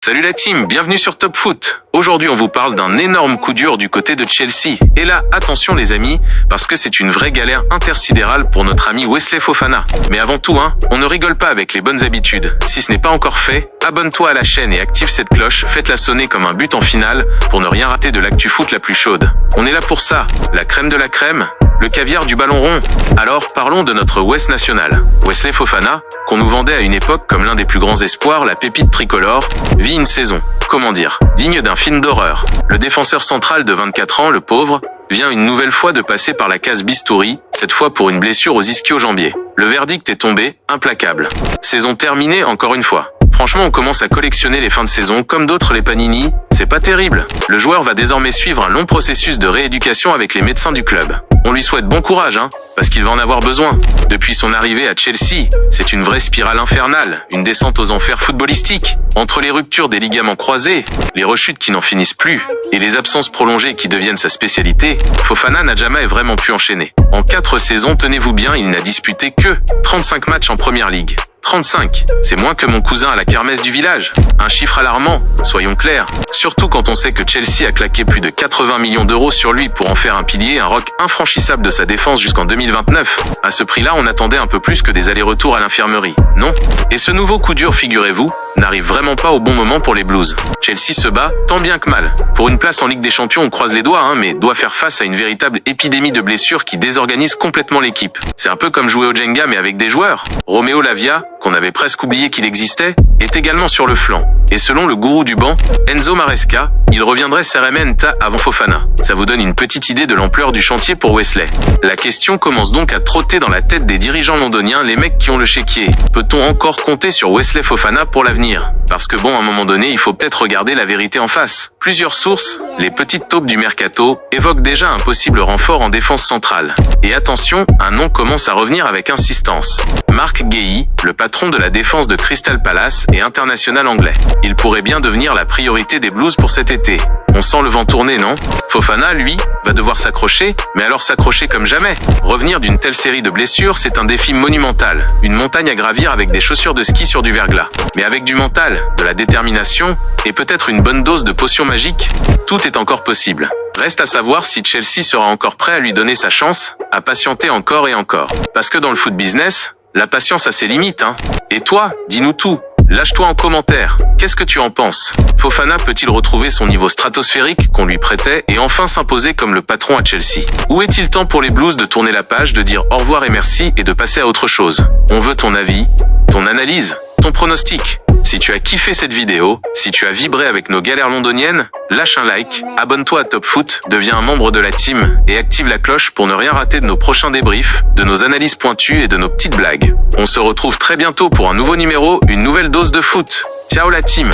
Salut la team, bienvenue sur Top Foot. Aujourd'hui on vous parle d'un énorme coup dur du côté de Chelsea. Et là, attention les amis, parce que c'est une vraie galère intersidérale pour notre ami Wesley Fofana. Mais avant tout, on ne rigole pas avec les bonnes habitudes. Si ce n'est pas encore fait, abonne-toi à la chaîne et active cette cloche, faites-la sonner comme un but en finale pour ne rien rater de l'actu foot la plus chaude. On est là pour ça, la crème de la crème, le caviar du ballon rond. Alors parlons de notre West national. Wesley Fofana, qu'on nous vendait à une époque comme l'un des plus grands espoirs, la pépite tricolore, vit une saison, comment dire, digne d'un film d'horreur. Le défenseur central de 24 ans, le pauvre, vient une nouvelle fois de passer par la case bistouri, cette fois pour une blessure aux ischio-jambiers. Le verdict est tombé, implacable. Saison terminée encore une fois. Franchement, on commence à collectionner les fins de saison, comme d'autres les panini, c'est pas terrible. Le joueur va désormais suivre un long processus de rééducation avec les médecins du club. On lui souhaite bon courage, parce qu'il va en avoir besoin. Depuis son arrivée à Chelsea, c'est une vraie spirale infernale, une descente aux enfers footballistiques. Entre les ruptures des ligaments croisés, les rechutes qui n'en finissent plus, et les absences prolongées qui deviennent sa spécialité, Fofana n'a jamais vraiment pu enchaîner. En 4 saisons, tenez-vous bien, il n'a disputé que 35 matchs en Première Ligue. 35, c'est moins que mon cousin à la kermesse du village. Un chiffre alarmant, soyons clairs. Surtout quand on sait que Chelsea a claqué plus de 80 millions d'euros sur lui pour en faire un pilier, un roc infranchissable de sa défense jusqu'en 2029. À ce prix-là, on attendait un peu plus que des allers-retours à l'infirmerie, non? Et ce nouveau coup dur, figurez-vous, n'arrive vraiment pas au bon moment pour les Blues. Chelsea se bat tant bien que mal. Pour une place en Ligue des Champions, on croise les doigts, mais doit faire face à une véritable épidémie de blessures qui désorganise complètement l'équipe. C'est un peu comme jouer au Jenga mais avec des joueurs. Romeo Lavia, qu'on avait presque oublié qu'il existait, est également sur le flanc. Et selon le gourou du banc, Enzo Maresca, il reviendrait Serementa avant Fofana. Ça vous donne une petite idée de l'ampleur du chantier pour Wesley. La question commence donc à trotter dans la tête des dirigeants londoniens, les mecs qui ont le chéquier. Peut-on encore compter sur Wesley Fofana pour l'avenir? Parce que bon, à un moment donné, il faut peut-être regarder la vérité en face. Plusieurs sources, les petites taupes du mercato, évoquent déjà un possible renfort en défense centrale. Et attention, un nom commence à revenir avec insistance. Mark Guéhi, le patron de la défense de Crystal Palace et international anglais. Il pourrait bien devenir la priorité des Blues pour cet été. On sent le vent tourner, non? Fofana, lui, va devoir s'accrocher, mais alors s'accrocher comme jamais. Revenir d'une telle série de blessures, c'est un défi monumental. Une montagne à gravir avec des chaussures de ski sur du verglas. Mais avec du mental, de la détermination, et peut-être une bonne dose de potion magique, tout est encore possible. Reste à savoir si Chelsea sera encore prêt à lui donner sa chance, à patienter encore et encore. Parce que dans le foot business, la patience a ses limites, Et toi, dis-nous tout. Lâche-toi en commentaire. Qu'est-ce que tu en penses? Fofana peut-il retrouver son niveau stratosphérique qu'on lui prêtait et enfin s'imposer comme le patron à Chelsea? Ou est-il temps pour les Blues de tourner la page, de dire au revoir et merci et de passer à autre chose? On veut ton avis, ton analyse, ton pronostic. Si tu as kiffé cette vidéo, si tu as vibré avec nos galères londoniennes, lâche un like, abonne-toi à Top Foot, deviens un membre de la team et active la cloche pour ne rien rater de nos prochains débriefs, de nos analyses pointues et de nos petites blagues. On se retrouve très bientôt pour un nouveau numéro, une nouvelle dose de foot. Ciao la team!